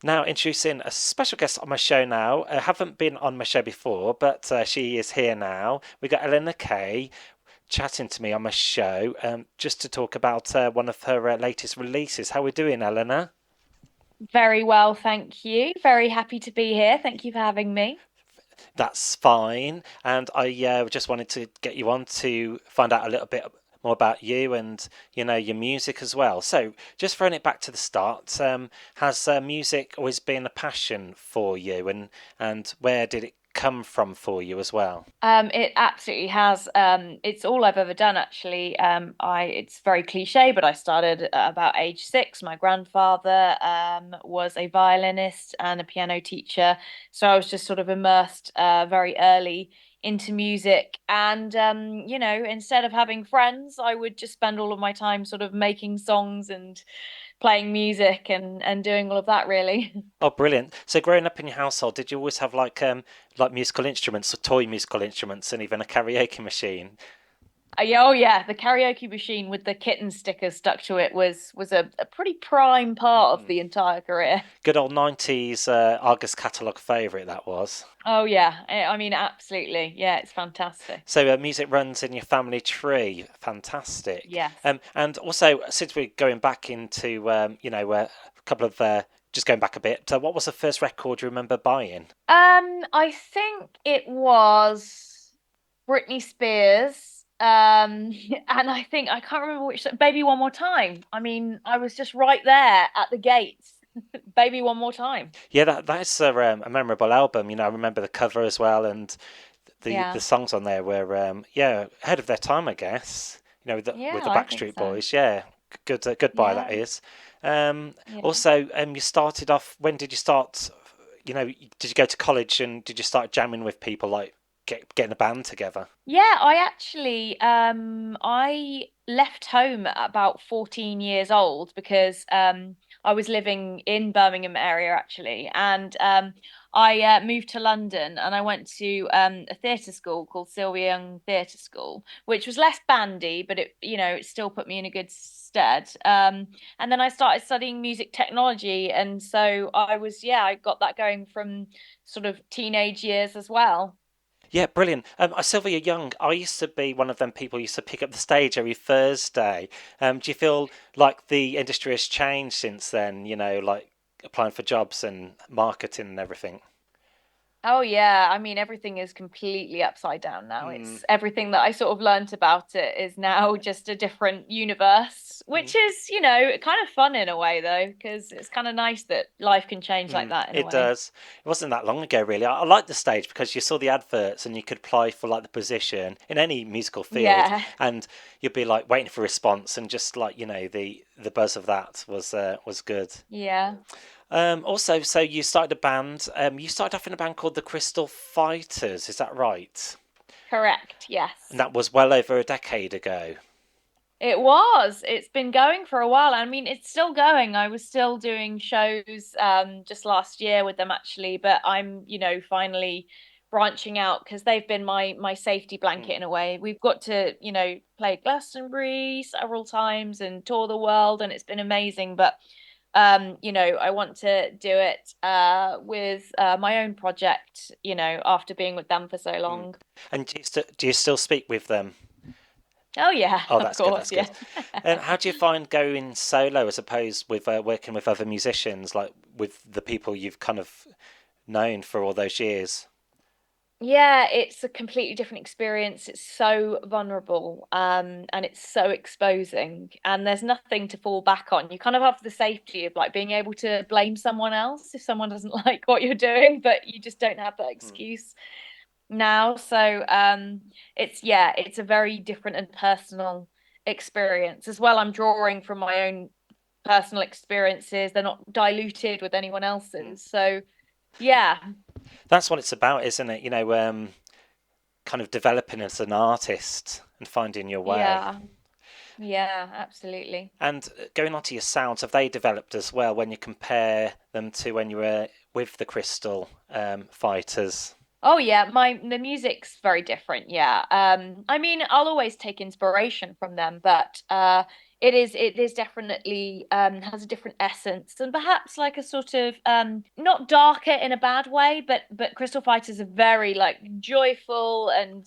Now, introducing a special guest on my show now. I haven't been on my show before, but she is here now. We got Eleanor K chatting to me on my show just to talk about one of her latest releases. How are we doing, Eleanor? Very well, thank you. Very happy to be here. Thank you for having me. That's fine. And I just wanted to get you on to find out a little bit more about you and your music as well. So, just throwing it back to the start, has music always been a passion for you, and where did it come from for you as well? It absolutely has. It's all I've ever done, actually. It's very cliche, but I started at about age 6. My grandfather was a violinist and a piano teacher, so I was just sort of immersed very early into music. And instead of having friends, I would just spend all of my time sort of making songs and playing music and doing all of that, really. Oh, brilliant! So, growing up in your household, did you always have like musical instruments or toy musical instruments, and even a karaoke machine? Oh yeah, the karaoke machine with the kitten stickers stuck to it was a pretty prime part of Mm. the entire career. Good old 90s Argus catalogue favourite that was. Oh yeah, I mean absolutely. Yeah, it's fantastic. So music runs in your family tree. Fantastic. Yes. And also, since we're going back into, a couple of, just going back a bit, what was the first record you remember buying? I think it was Britney Spears. And I think I can't remember which Baby One More Time. I mean, I was just right there at the gates. Baby One More Time. Yeah, that's a memorable album. I remember the cover as well, and the Yeah. songs on there were, ahead of their time, I guess. With Yeah, the I think Backstreet so. Boys. Yeah, goodbye that Yeah. is. Yeah. Also, you started off. When did you start? Did you go to college and did you start jamming with people like getting a band together? Yeah, I actually I left home at about 14 years old because I was living in Birmingham area actually, and I moved to London and I went to a theatre school called Sylvia Young Theatre School, which was less bandy, but it still put me in a good stead. And then I started studying music technology, and so I got that going from sort of teenage years as well. Yeah, brilliant. Sylvia Young, I used to be one of them people who used to pick up the stage every Thursday. Do you feel like the industry has changed since then? Like applying for jobs and marketing and everything. Oh yeah, I mean everything is completely upside down now. Mm, It's everything that I sort of learnt about it is now just a different universe, which mm, is, kind of fun in a way though, because it's kind of nice that life can change like that in a it way. does. It wasn't that long ago, really. I liked the stage because you saw the adverts and you could apply for like the position in any musical field, Yeah. and you'd be like waiting for a response, and just like the buzz of that was good. Yeah. Also, so you started a band. You started off in a band called the Crystal Fighters. Is that right? Correct. And Yes. that was well over a decade ago. It was. It's been going for a while. I mean, it's still going. I was still doing shows just last year with them actually, but I'm, finally branching out because they've been my safety blanket Mm. in a way. We've got to, play Glastonbury several times and tour the world and it's been amazing, but I want to do it with my own project, after being with them for so Mm. long. And do you still speak with them? Oh yeah, Oh, of that's good. course, That's yeah. good. And how do you find going solo as opposed with working with other musicians, like with the people you've kind of known for all those years? Yeah, it's a completely different experience. It's so vulnerable, and it's so exposing, and there's nothing to fall back on. You kind of have the safety of like being able to blame someone else if someone doesn't like what you're doing, but you just don't have that Mm. excuse now. So, it's a very different and personal experience as well. I'm drawing from my own personal experiences. They're not diluted with anyone Mm. else's. So, yeah, That's what it's about, isn't it? Kind of developing as an artist and finding your way. yeah, yeah, absolutely. And going on to your sounds, have they developed as well when you compare them to when you were with the Crystal Fighters? Oh yeah, my the music's very different, yeah. I mean, I'll always take inspiration from them, but It is definitely has a different essence and perhaps like a sort of not darker in a bad way, but Crystal Fighters are very like joyful and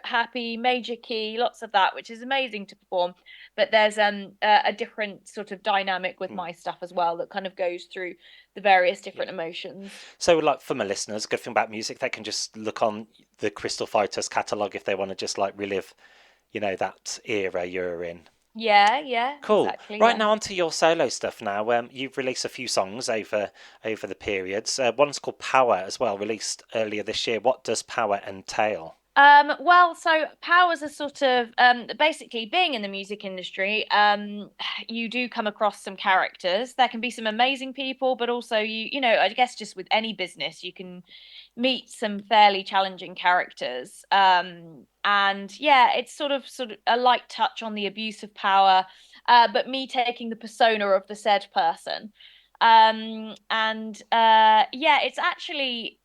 happy, major key, lots of that, which is amazing to perform. But there's a different sort of dynamic with Mm. my stuff as well that kind of goes through the various Yeah. different emotions. So, like for my listeners, good thing about music, they can just look on the Crystal Fighters catalogue if they want to just like relive, that era you're in. Yeah, yeah, Cool. exactly, Right yeah. now onto your solo stuff now. You've released a few songs over the periods. One's called Power as well, released earlier this year. What does Power entail? Well, so powers are sort of basically being in the music industry, you do come across some characters. There can be some amazing people, but also I guess just with any business, you can meet some fairly challenging characters. And yeah, it's sort of a light touch on the abuse of power, but me taking the persona of the said person. And yeah, it's actually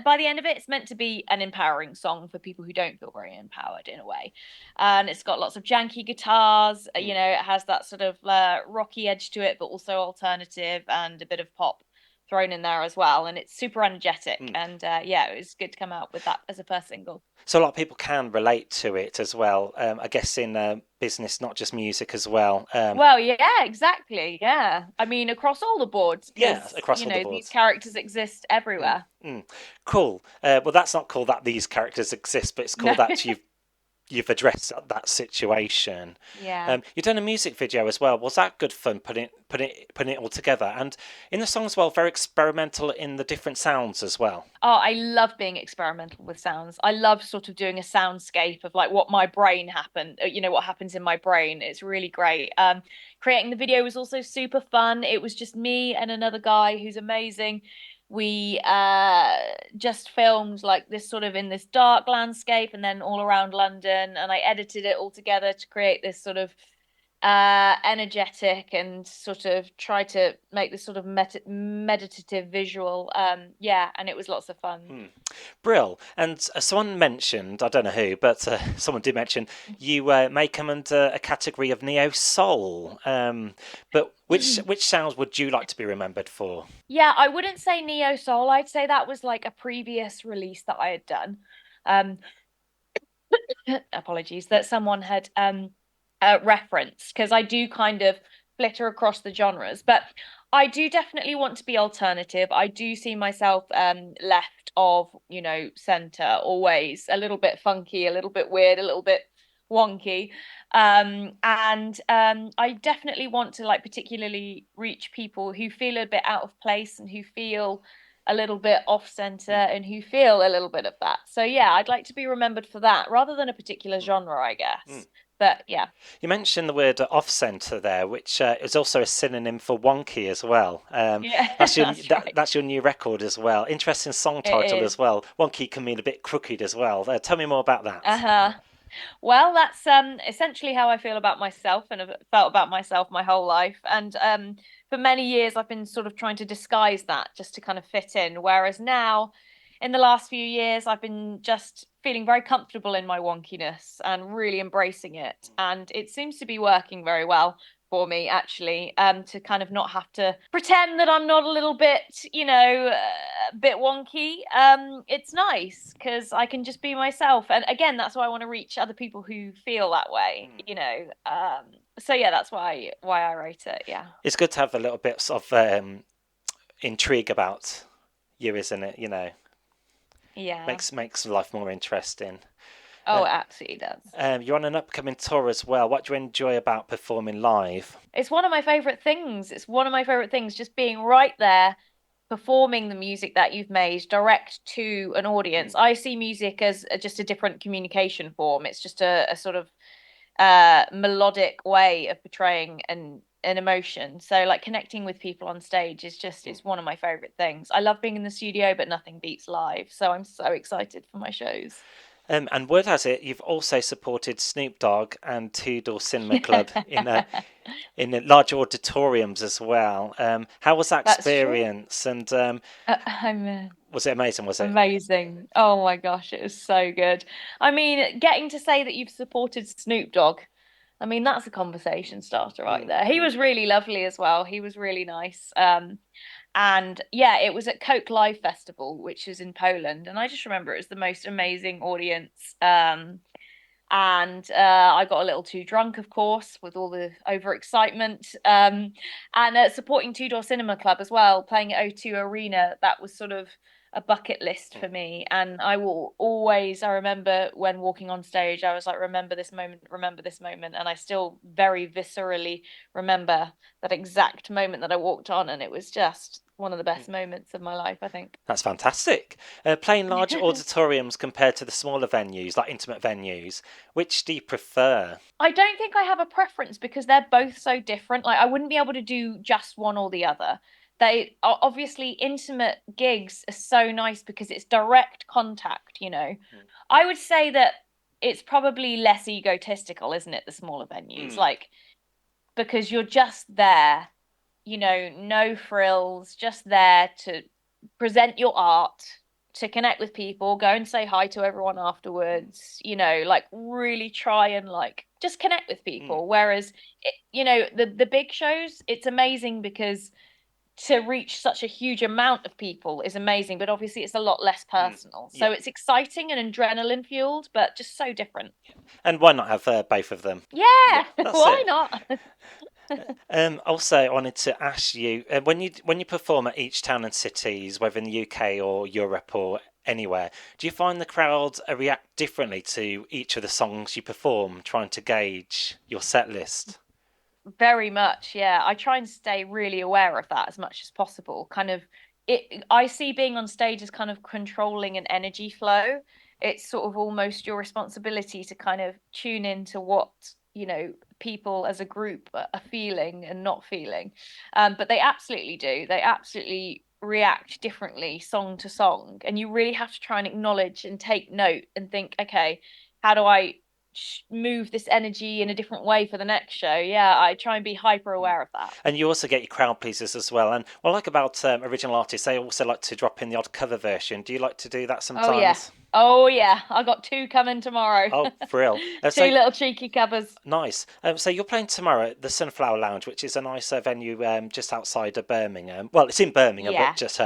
by the end of it, it's meant to be an empowering song for people who don't feel very empowered in a way. And it's got lots of janky guitars. Mm, It has that sort of rocky edge to it, but also alternative and a bit of pop thrown in there as well. And it's super energetic. mm. And yeah, it was good to come out with that as a first single. So a lot of people can relate to it as well. I guess in business, not just music as well. Well, yeah, exactly. Yeah. I mean, across all the boards, Yeah, because, across all the these boards. characters exist Mm, everywhere. mm. Cool. Well, that's not cool that these characters exist, but it's cool No. that you've addressed that situation. Yeah. You've done a music video as well. Was that good fun putting it all together? And in the song as well, very experimental in the different sounds as well. Oh, I love being experimental with sounds. I love sort of doing a soundscape of like what my brain happened, what happens in my brain. It's really great. Creating the video was also super fun. It was just me and another guy who's amazing. We just filmed like this sort of in this dark landscape and then all around London, and I edited it all together to create this sort of energetic and sort of try to make this sort of meditative visual. Yeah, and it was lots of fun. Hmm. Brill. And someone mentioned, I don't know who, but someone did mention you may come under a category of neo soul. But which sounds would you like to be remembered for? Yeah, I wouldn't say neo soul. I'd say that was like a previous release that I had done. Um, apologies, that someone had referenced, because I do kind of flitter across the genres, but I do definitely want to be alternative. I do see myself left of, center, always a little bit funky, a little bit weird, a little bit wonky. And I definitely want to like particularly reach people who feel a bit out of place and who feel a little bit off center and who feel a little bit of that. So yeah, I'd like to be remembered for that rather than a particular genre, I Mm. guess. But yeah. You mentioned the word off centre there, which is also a synonym for wonky as well. Yeah, That's your that's right. that's your new record as well. Interesting song title It as is. well. Wonky can mean a bit crooked as well. Tell me more about that. Uh-huh. Well, that's essentially how I feel about myself and have felt about myself my whole life. And for many years I've been sort of trying to disguise that just to kind of fit in. Whereas now, in the last few years, I've been just feeling very comfortable in my wonkiness and really embracing it. And it seems to be working very well for me, actually, to kind of not have to pretend that I'm not a little bit, a bit wonky. It's nice because I can just be myself. And again, that's why I want to reach other people who feel that way, Mm. So yeah, that's why I wrote it. Yeah. It's good to have a little bit of intrigue about you, isn't it? Yeah. Makes life more interesting. Oh, Uh, it absolutely does. you're on an upcoming tour as well. What do you enjoy about performing live? It's one of my favorite things. It's one of my favorite things, just being right there, performing the music that you've made direct to an Mm. audience. I see music as just a different communication form. It's just a sort of melodic way of portraying an emotion. So like connecting with people on stage is just Mm. it's one of my favorite things. I love being in the studio, but nothing beats live. So I'm so excited for my shows. And word has it, you've also supported Snoop Dogg and Two Door Cinema Club in large auditoriums as well. How was that That's true. experience? And I'm was it amazing? Was it? amazing. Oh my gosh, it was so good. I mean, getting to say that you've supported Snoop Dogg, I mean, that's a conversation starter right Mm, there. He mm, was really lovely as well. He was really nice. And yeah, it was at Coke Live Festival, which is in Poland, and I just remember it was the most amazing audience. And I got a little too drunk, of course, with all the overexcitement. And supporting Two Door Cinema Club as well, playing at O2 Arena. That was sort of a bucket list mm. for me. And I will always, I remember when walking on stage, I was like, remember this moment, remember this moment. And I still very viscerally remember that exact moment that I walked on. And it was just one of the best moments of my life, I think. That's fantastic. Playing large auditoriums compared to the smaller venues, like intimate venues, which do you prefer? I don't think I have a preference because they're both so different. Like I wouldn't be able to do just one or the other. They are obviously intimate gigs are so nice because it's direct contact, you know. I would say that it's probably less egotistical, isn't it, the smaller venues? Mm, Like because you're just there, you know, no frills, just there to present your art, to connect with people, go and say hi to everyone mm, afterwards, you know, like really try and like just connect with mm, people. Whereas, you know, the big shows, it's amazing because to reach such a huge amount of people is amazing, but obviously it's a lot less mm. personal. Yeah. So it's exciting and adrenaline fueled, but just so different. And why not have both of them? Yeah, Yeah, that's why it. not? Also, I wanted to ask you when you perform at each town and cities, whether in the UK or Europe or anywhere, do you find the crowd react differently to each of the songs you perform, trying to gauge your set list? Very much, yeah. I try and stay really aware of that as much as possible. Kind of I see being on stage as kind of controlling an energy flow. It's sort of almost your responsibility to kind of tune into what, you know, people as a group are feeling and not feeling. But they absolutely do. They absolutely react differently song to song. And you really have to try and acknowledge and take note and think, okay, how do I move this energy in a different way for the next show? Yeah, I try and be hyper Mm. aware of that. And you also get your crowd pleasers as well. And what I like about original artists, they also like to drop in the odd cover version. Do you like to do that Oh yeah. sometimes? Oh yeah. I got two coming tomorrow. Oh, thrill. Two So little cheeky covers. nice. So you're playing tomorrow at the Sunflower Lounge, which is a nice venue just outside of Birmingham. Well, it's in Birmingham, but Yeah. just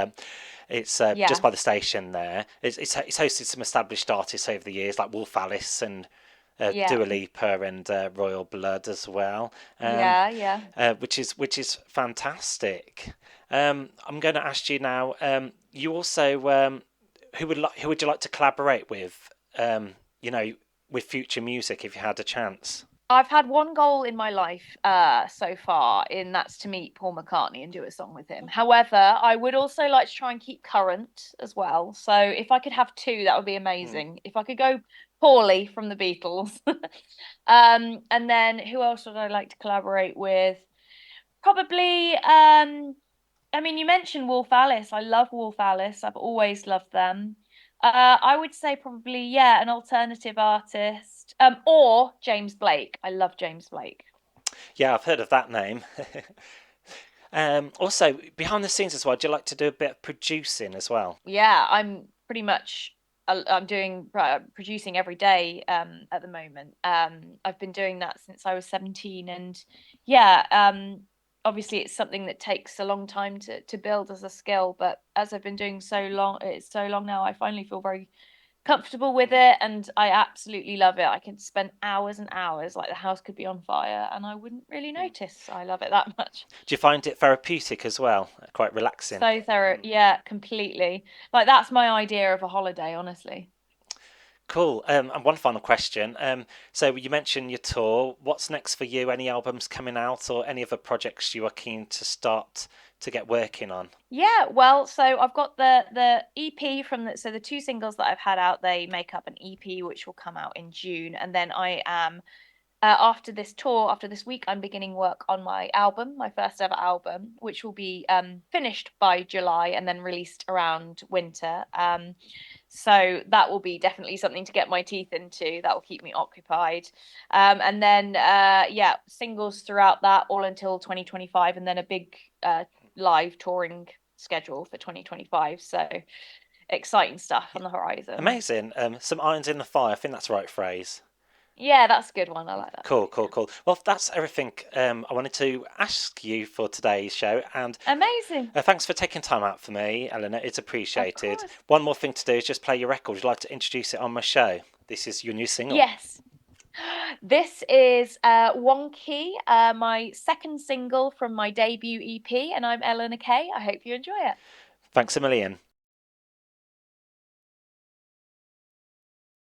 it's just Yeah. by the station there. It's hosted some established artists over the years, like Wolf Alice and Yeah. Dua Lipa and Royal Blood as well, Yeah. Yeah. which is fantastic. I'm going to ask you now. You also who would you like to collaborate with? You know, with future music if you had a chance. I've had one goal in my life so far, and that's to meet Paul McCartney and do a song with him. However, I would also like to try and keep current as well. So if I could have two, that would be Mm. amazing. If I could go Paulie from the Beatles. And then who else would I like to collaborate with? Probably I mean you mentioned Wolf Alice. I love Wolf Alice. I've always loved them. I would say probably, yeah, an alternative artist. Or James Blake. I love James Blake. Yeah, I've heard of that name. Also, behind the scenes as well, do you like to do a bit of producing as well? Yeah, I'm pretty much I'm doing producing every day at the moment. I've been doing that since I was 17, and yeah, obviously it's something that takes a long time to build as a skill, but as I've been doing so long, it's so long now, I finally feel very comfortable with it, and I absolutely love it. I can spend hours and hours, like the house could be on fire and I wouldn't really Mm. notice. I love it that much. Do you find it therapeutic as well? Quite relaxing. So thorough, Mm. yeah, completely. Like that's my idea of a holiday, honestly. Cool. And one final question. So you mentioned your tour. What's next for you? Any albums coming out, or any other projects you are keen to start to get working on? Yeah, well, so I've got the EP from the so the two singles that I've had out, they make up an EP which will come out in June, and then I am after this tour, after this week, I'm beginning work on my album, my first ever album, which will be finished by July and then released around winter. So that will be definitely something to get my teeth into. That will keep me occupied. And then yeah, singles throughout that all until 2025, and then a big live touring schedule for 2025. So exciting stuff Yeah, on the horizon. amazing. Some irons in the fire. I think that's the right phrase. Yeah, that's a good one. I like that Cool, too. cool, cool. Well, that's everything I wanted to ask you for today's show. And Amazing. thanks for taking time out for me, Eleanor. It's Of appreciated. course. One more thing to do is just play your record. Would you like to introduce it on my show? This is your new single. Yes. This is Wonky, my second single from my debut EP, and I'm Eleanor K. I hope you enjoy it. Thanks a million.